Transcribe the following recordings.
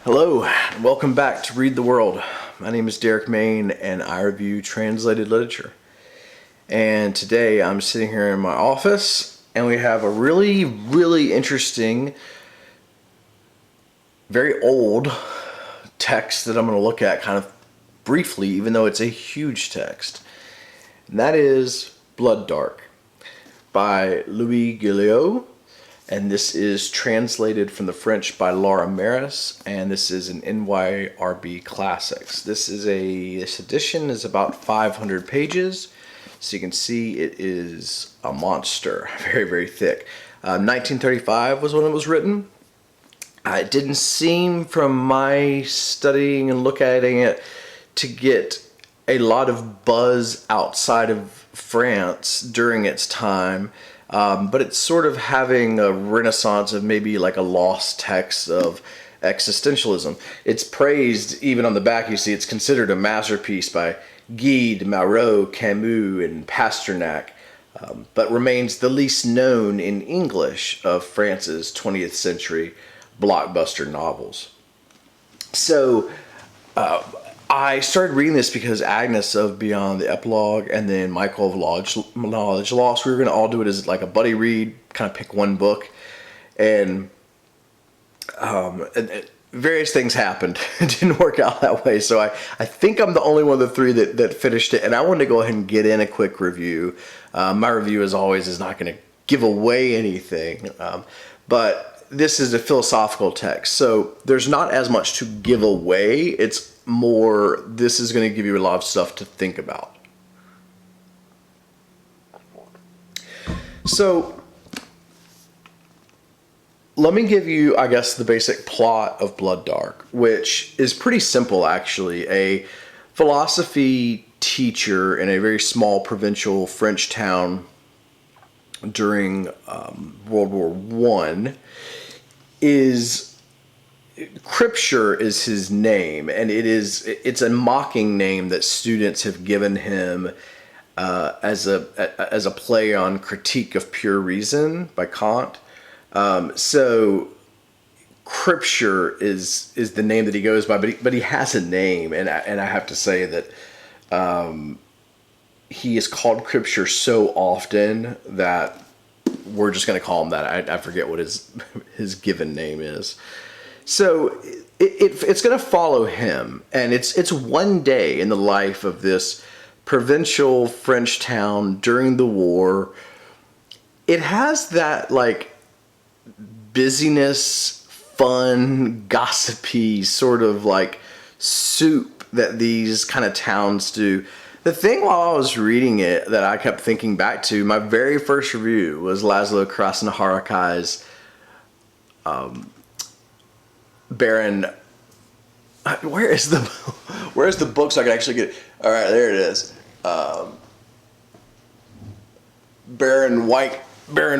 Hello, and welcome back to Read the World. My name is Derek Main, and I review translated literature. And today I'm sitting here in my office, and we have a really interesting, very old text that I'm going to look at kind of briefly, even though it's a huge text. And that is Blood Dark by Louis Guilloux. And this is translated from the French by Laura Marris, and this is an NYRB Classics. This edition is about 500 pages, so you can see it is a monster, very thick. 1935 was when it was written. It didn't seem, from my studying and looking at it, to get a lot of buzz outside of France during its time. But it's sort of having a renaissance of maybe like a lost text of existentialism. It's praised, even on the back you see it's considered a masterpiece by Guy, Marot, Camus, and Pasternak, but remains the least known in English of France's 20th century blockbuster novels. So I started reading this because Agnes of Beyond the Epilogue and then Michael of Knowledge Lost, we were going to all do it as like a buddy read, kind of pick one book. And various things happened. It didn't work out that way. So I think I'm the only one of the three that finished it. And I wanted to go ahead and get in a quick review. My review, as always, is not going to give away anything. But this is a philosophical text. So there's not as much to give away. It's more, this is going to give you a lot of stuff to think about. So let me give you, I guess, the basic plot of Blood Dark, which is pretty simple, actually. A philosophy teacher in a very small provincial French town during World War I Scripture is his name, and it's a mocking name that students have given him as a play on Critique of Pure Reason by Kant. So Scripture is the name that he goes by, but he has a name, and I have to say that he is called Scripture so often that we're just going to call him that. I forget what his given name is. So it's going to follow him, and it's one day in the life of this provincial French town during the war. It has that like busyness, fun, gossipy sort of like soup that these kind of towns do. The thing while I was reading it that I kept thinking back to, my very first review was Laszlo Krasnoharkai's Baron. Where's the book so I can actually get it? All right, there it is. Baron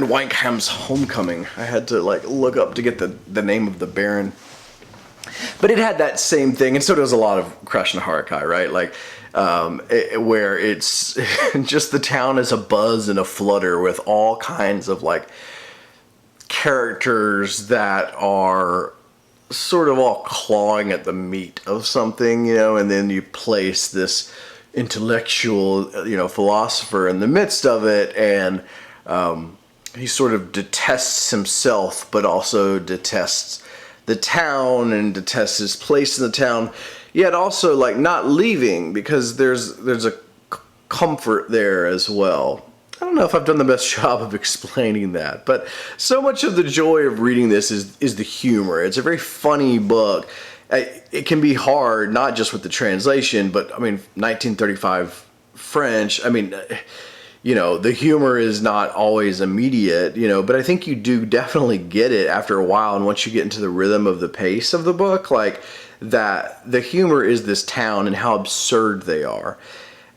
Weinkham's Homecoming. I had to like look up to get the name of the Baron. But it had that same thing, and so does a lot of Krasnoharkai, right? Like where it's just the town is a buzz and a flutter with all kinds of like characters that are sort of all clawing at the meat of something, and then you place this intellectual, philosopher in the midst of it, and he sort of detests himself, but also detests the town and detests his place in the town, yet also like not leaving, because there's a comfort there as well. I don't know if I've done the best job of explaining that, but so much of the joy of reading this is the humor. It's a very funny book. It can be hard, not just with the translation, but 1935 French. The humor is not always immediate, but I think you do definitely get it after a while. And once you get into the rhythm of the pace of the book, like that, the humor is this town and how absurd they are.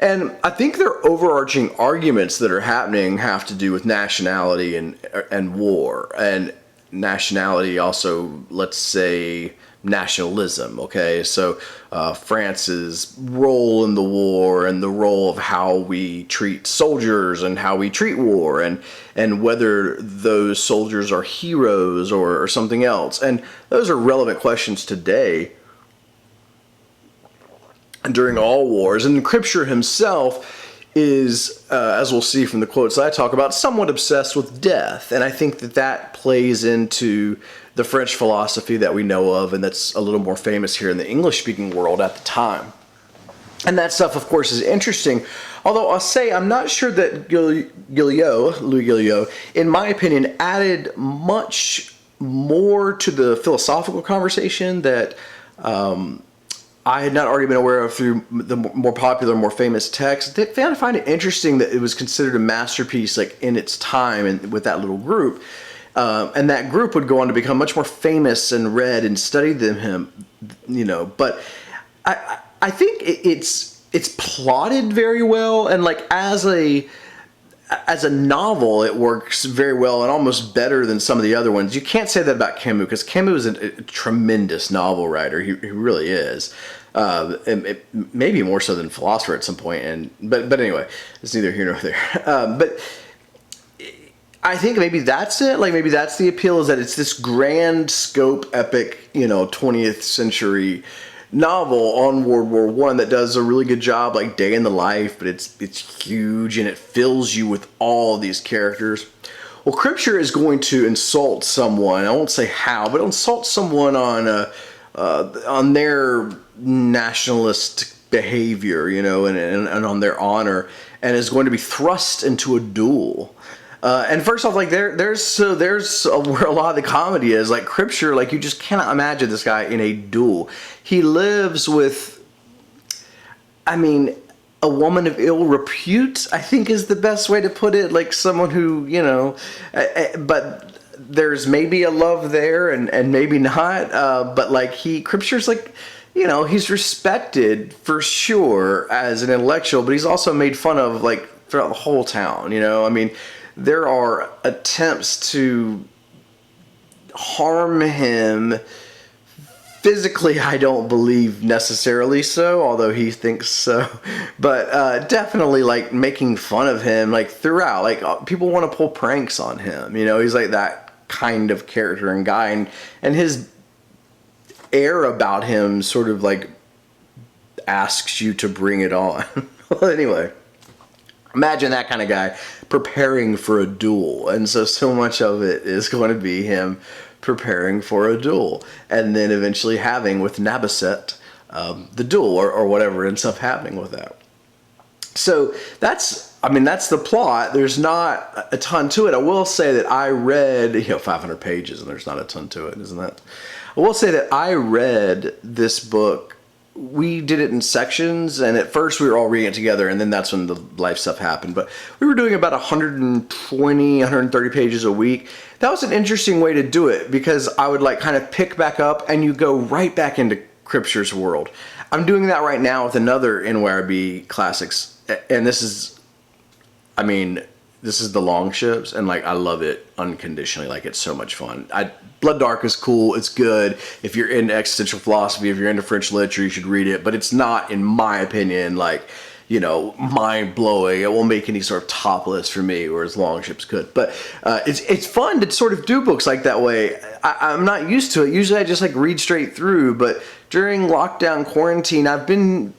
And I think their overarching arguments that are happening have to do with nationality and war. And nationality also, let's say, nationalism. Okay, so France's role in the war and the role of how we treat soldiers and how we treat war, and whether those soldiers are heroes or something else. And those are relevant questions today during all wars. And Scripture himself is, as we'll see from the quotes I talk about, somewhat obsessed with death. And I think that plays into the French philosophy that we know of, and that's a little more famous here in the English-speaking world at the time. And that stuff, of course, is interesting. Although I'll say I'm not sure that Louis Guilloux, in my opinion, added much more to the philosophical conversation that I had not already been aware of through the more popular, more famous texts. I find it interesting that it was considered a masterpiece, like in its time, and with that little group, and that group would go on to become much more famous and read and studied than him, But I think it's plotted very well, and like as a novel, it works very well and almost better than some of the other ones. You can't say that about Camus, because Camus is a tremendous novel writer. He really is. And maybe more so than philosopher at some point. But anyway, it's neither here nor there. But I think maybe that's it. Like maybe that's the appeal, is that it's this grand scope, epic, 20th century novel on World War I that does a really good job, like day in the life, but it's huge and it fills you with all these characters. Well, Scripture is going to insult someone. I won't say how, but insult someone on their nationalist behavior, and on their honor, and is going to be thrust into a duel. And first off, like there's where a lot of the comedy is. Like Scripture, like you just cannot imagine this guy in a duel. He lives with, a woman of ill repute, I think is the best way to put it. Like someone who, but there's maybe a love there and maybe not. But like Scripture's like, he's respected for sure as an intellectual, but he's also made fun of like throughout the whole town. There are attempts to harm him physically. I don't believe necessarily so, although he thinks so. But definitely like making fun of him like throughout. Like people want to pull pranks on him. He's like that kind of character and guy, and his air about him sort of like asks you to bring it on. Well, anyway. Imagine that kind of guy preparing for a duel. And so much of it is going to be him preparing for a duel. And then eventually having with Naboset the duel or whatever ends up happening with that. So that's the plot. There's not a ton to it. I will say that I read 500 pages and there's not a ton to it, isn't that? I will say that I read this book. We did it in sections, and at first we were all reading it together, and then that's when the life stuff happened. But we were doing about 120, 130 pages a week. That was an interesting way to do it, because I would like kind of pick back up, and you go right back into Scripture's world. I'm doing that right now with another NYRB Classics, and this is the long ships, and like I love it unconditionally. Like it's so much fun. Blood Dark is cool. It's good. If you're into existential philosophy, if you're into French literature, you should read it. But it's not, in my opinion, like, mind blowing. It won't make any sort of top list for me, whereas Long Ship's good. But it's fun to sort of do books like that way. I'm not used to it. Usually I just like read straight through. But during lockdown quarantine, I've been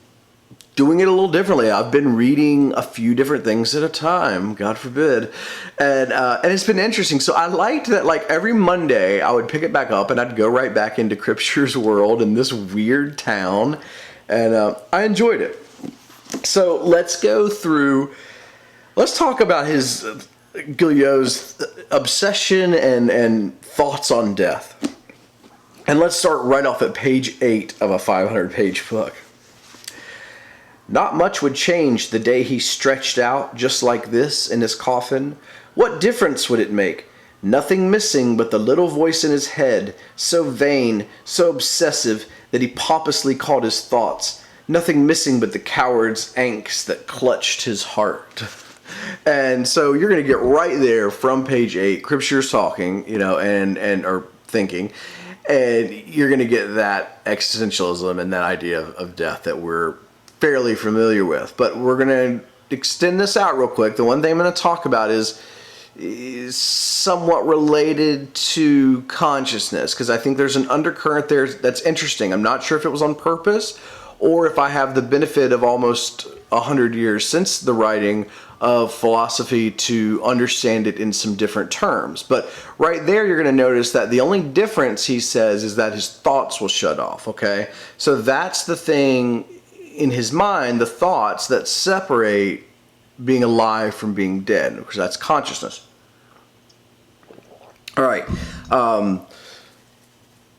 doing it a little differently. I've been reading a few different things at a time, God forbid, and it's been interesting. So I liked that, like every Monday I would pick it back up and I'd go right back into Scripture's world in this weird town, and I enjoyed it. So let's talk about his Guilloux's obsession and thoughts on death, and let's start right off at page 8 of a 500-page book. Not much would change the day he stretched out just like this in his coffin. What difference would it make? Nothing missing but the little voice in his head, so vain, so obsessive that he pompously called his thoughts. Nothing missing but the coward's angst that clutched his heart. And so you're going to get right there from page 8. Scripture's talking, or thinking. And you're going to get that existentialism and that idea of death that we're fairly familiar with. But we're going to extend this out real quick. The one thing I'm going to talk about is somewhat related to consciousness, because I think there's an undercurrent there that's interesting. I'm not sure if it was on purpose or if I have the benefit of almost 100 years since the writing of philosophy to understand it in some different terms. But right there, you're going to notice that the only difference, he says, is that his thoughts will shut off, okay? So that's the thing in his mind, the thoughts that separate being alive from being dead, because that's consciousness. All right.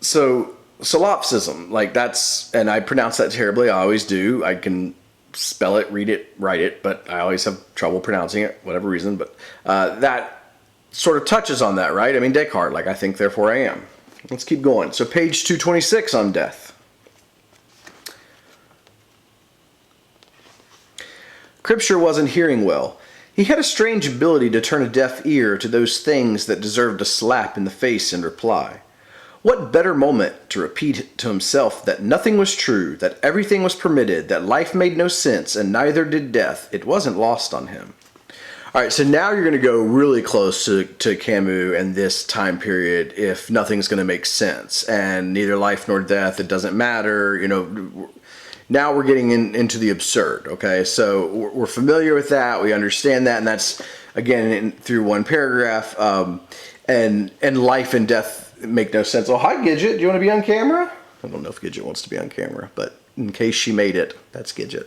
So solipsism, like that's, and I pronounce that terribly. I always do. I can spell it, read it, write it, but I always have trouble pronouncing it, whatever reason. But that sort of touches on that, right? I mean, Descartes, like I think, therefore I am. Let's keep going. So page 226 on death. Scripture wasn't hearing well. He had a strange ability to turn a deaf ear to those things that deserved a slap in the face in reply. What better moment to repeat to himself that nothing was true, that everything was permitted, that life made no sense, and neither did death. It wasn't lost on him. All right, so now you're going to go really close to Camus and this time period if nothing's going to make sense. And neither life nor death, it doesn't matter, you know. Now we're getting into the absurd, okay? So we're familiar with that, we understand that, and that's, again, through one paragraph. And life and death make no sense. Oh, hi, Gidget. Do you want to be on camera? I don't know if Gidget wants to be on camera, but in case she made it, that's Gidget.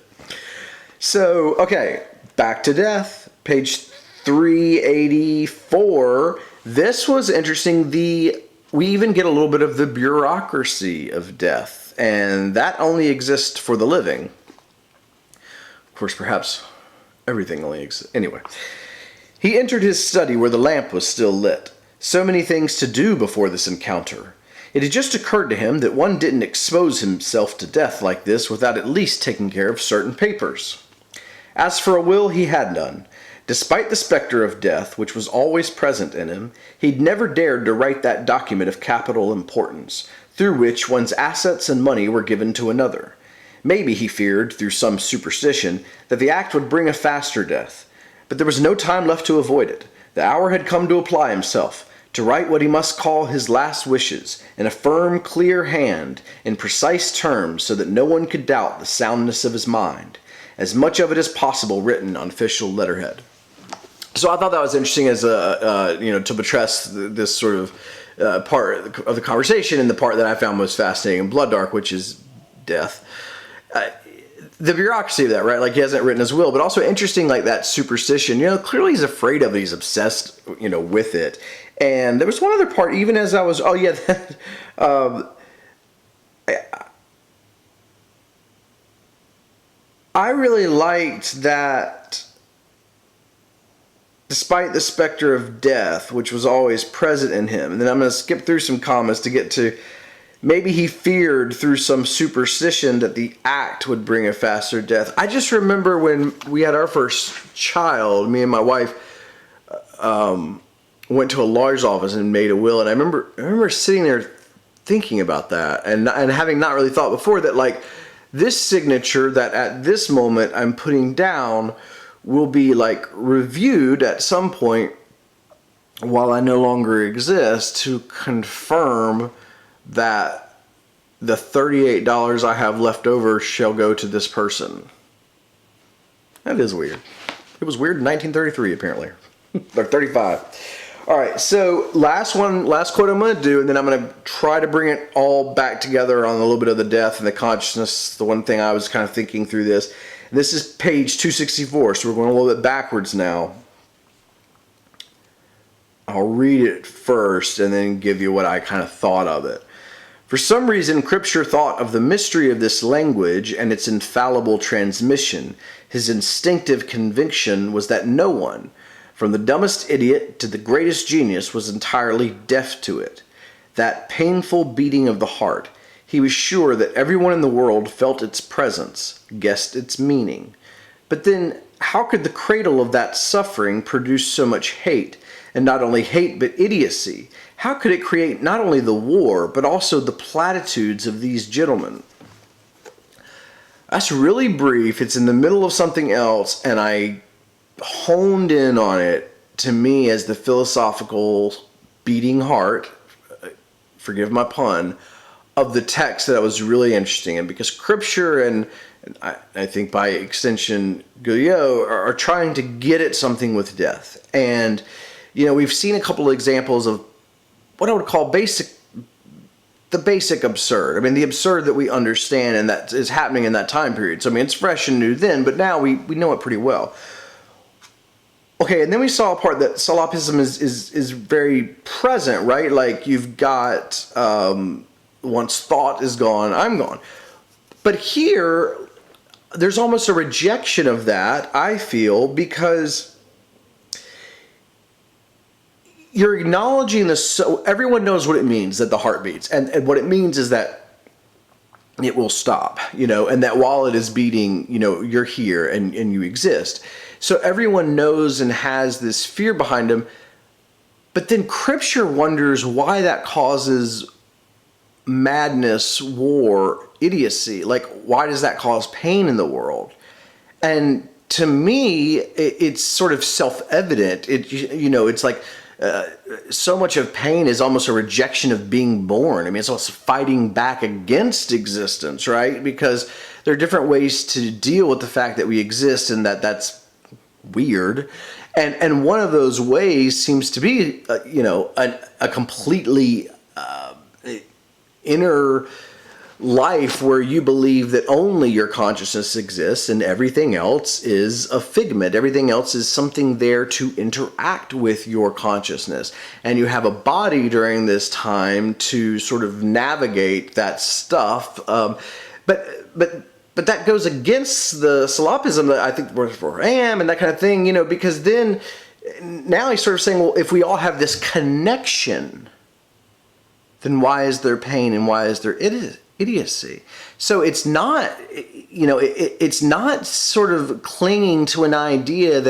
So, okay, back to death. Page 384. This was interesting. We even get a little bit of the bureaucracy of death. And that only exists for the living. Of course, perhaps everything only exists. Anyway, he entered his study where the lamp was still lit. So many things to do before this encounter. It had just occurred to him that one didn't expose himself to death like this without at least taking care of certain papers. As for a will, he had none. Despite the specter of death, which was always present in him, he'd never dared to write that document of capital importance, through which one's assets and money were given to another. Maybe he feared, through some superstition, that the act would bring a faster death. But there was no time left to avoid it. The hour had come to apply himself, to write what he must call his last wishes, in a firm, clear hand, in precise terms, so that no one could doubt the soundness of his mind. As much of it as possible written on official letterhead. So I thought that was interesting as to buttress this sort of part of the conversation, and the part that I found most fascinating in Blood Dark, which is death. The bureaucracy of that, right? Like he hasn't written his will, but also interesting, like that superstition. You know, clearly he's afraid of it. He's obsessed, you know, with it. And there was one other part, even as I was, I really liked that. Despite the specter of death, which was always present in him. And then I'm going to skip through some commas to get to, maybe he feared through some superstition that the act would bring a faster death. I just remember when we had our first child, me and my wife went to a lawyer's office and made a will. And I remember sitting there thinking about that and having not really thought before that, like, this signature that at this moment I'm putting down will be like reviewed at some point while I no longer exist to confirm that the $38 I have left over shall go to this person. That is weird. It was weird in 1933 apparently. Or 35. All right, so last quote I'm going to do, and then I'm going to try to bring it all back together on a little bit of the death and the consciousness. The one thing I was kind of thinking through this. This is page 264, so we're going a little bit backwards now. I'll read it first and then give you what I kind of thought of it. For some reason, Scripture thought of the mystery of this language and its infallible transmission. His instinctive conviction was that no one, from the dumbest idiot to the greatest genius, was entirely deaf to it. That painful beating of the heart. He was sure that everyone in the world felt its presence, guessed its meaning. But then how could the cradle of that suffering produce so much hate? And not only hate, but idiocy. How could it create not only the war, but also the platitudes of these gentlemen? That's really brief. It's in the middle of something else, and I honed in on it, to me, as the philosophical beating heart, forgive my pun, of the text that I was really interesting in, because Scripture and I think by extension Guilloux are trying to get at something with death. And we've seen a couple of examples of what I would call the basic absurd. I mean, the absurd that we understand and that is happening in that time period. So, I mean, it's fresh and new then, but now we know it pretty well. Okay, and then we saw a part that solipsism is very present, right? Like, you've got, once thought is gone, I'm gone. But here, there's almost a rejection of that, I feel, because you're acknowledging this. So everyone knows what it means that the heart beats, and what it means is that it will stop, and that while it is beating, you're here and you exist. So everyone knows and has this fear behind them. But then Scripture wonders why that causes madness, war, idiocy. Like, why does that cause pain in the world? And to me, it's sort of self-evident. It's like, so much of pain is almost a rejection of being born. I mean, it's also fighting back against existence, right? Because there are different ways to deal with the fact that we exist, and that's weird. And one of those ways seems to be, a completely inner life where you believe that only your consciousness exists and everything else is a figment. Everything else is something there to interact with your consciousness. And you have a body during this time to sort of navigate that stuff. But that goes against the solipsism that I think where I am and that kind of thing, because then now he's sort of saying, well, if we all have this connection, then why is there pain and why is there idiocy? So it's not, it's not sort of clinging to an idea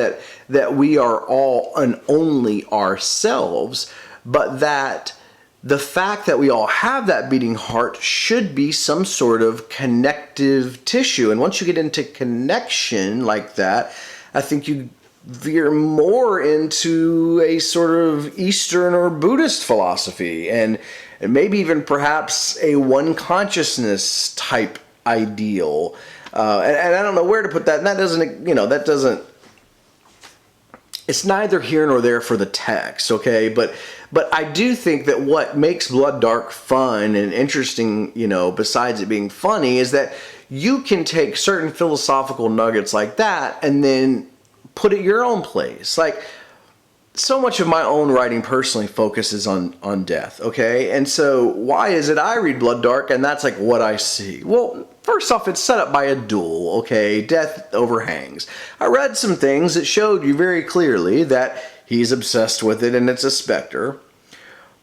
that we are all and only ourselves, but that the fact that we all have that beating heart should be some sort of connective tissue. And once you get into connection like that, I think you veer more into a sort of Eastern or Buddhist philosophy, and maybe even perhaps a one consciousness type ideal. And I don't know where to put that. And that doesn't, it's neither here nor there for the text, okay? But I do think that what makes Blood Dark fun and interesting, besides it being funny, is that you can take certain philosophical nuggets like that and then put it your own place. Like, so much of my own writing personally focuses on death, okay? And so why is it I read Blood Dark and that's like what I see? Well, first off, it's set up by a duel, okay? Death overhangs. I read some things that showed you very clearly that he's obsessed with it and it's a specter.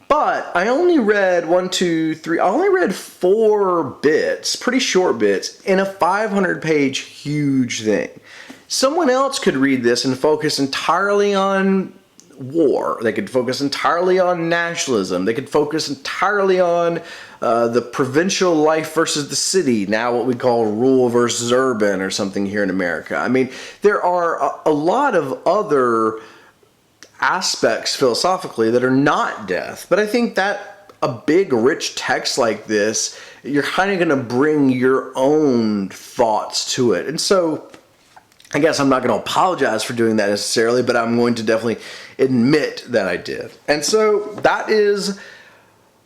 But I only read I only read 4 bits, pretty short bits, in a 500-page huge thing. Someone else could read this and focus entirely on war. They could focus entirely on nationalism. They could focus entirely on the provincial life versus the city, now what we call rural versus urban or something here in America. I mean, there are a lot of other aspects philosophically that are not death. But I think that a big, rich text like this, you're kind of going to bring your own thoughts to it. And so I guess I'm not going to apologize for doing that necessarily, but I'm going to definitely admit that I did. And so that is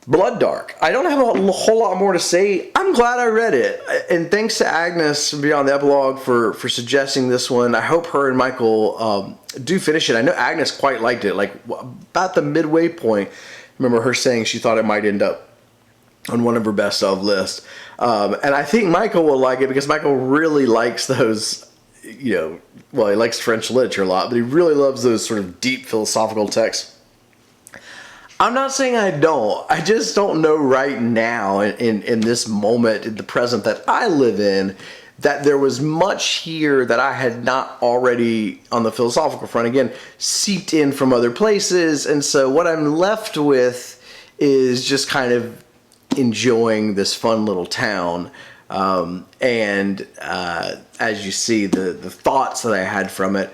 Blood Dark. I don't have a whole lot more to say. I'm glad I read it. And thanks to Agnes Beyond the Epilogue for suggesting this one. I hope her and Michael do finish it. I know Agnes quite liked it. Like, about the midway point, I remember her saying she thought it might end up on one of her best of lists. And I think Michael will like it because Michael really likes those, well, he likes French literature a lot, but he really loves those sort of deep philosophical texts. I'm not saying I don't. I just don't know right now in this moment, in the present that I live in, that there was much here that I had not already, on the philosophical front, again, seeped in from other places. And so what I'm left with is just kind of enjoying this fun little town. As you see, the thoughts that I had from it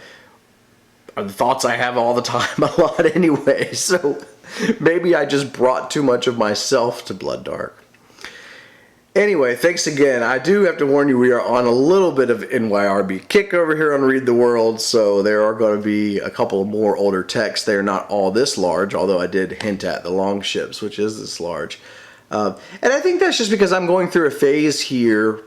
are the thoughts I have all the time, a lot anyway. So maybe I just brought too much of myself to Blood Dark. Anyway, thanks again. I do have to warn you, we are on a little bit of NYRB kick over here on Read the World, so there are going to be a couple more older texts. They're not all this large, although I did hint at the long ships, which is this large. And I think that's just because I'm going through a phase here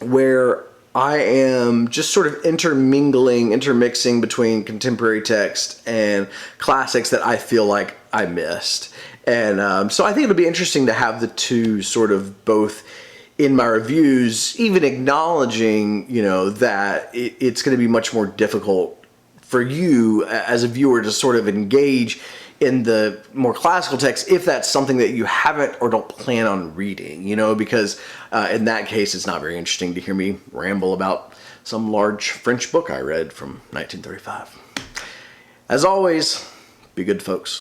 where I am just sort of intermixing between contemporary text and classics that I feel like I missed. And so I think it'll be interesting to have the two sort of both in my reviews, even acknowledging, you know, that it's going to be much more difficult for you as a viewer to sort of engage in the more classical text if that's something that you haven't or don't plan on reading, you know, because in that case it's not very interesting to hear me ramble about some large French book I read from 1935. As always, be good folks.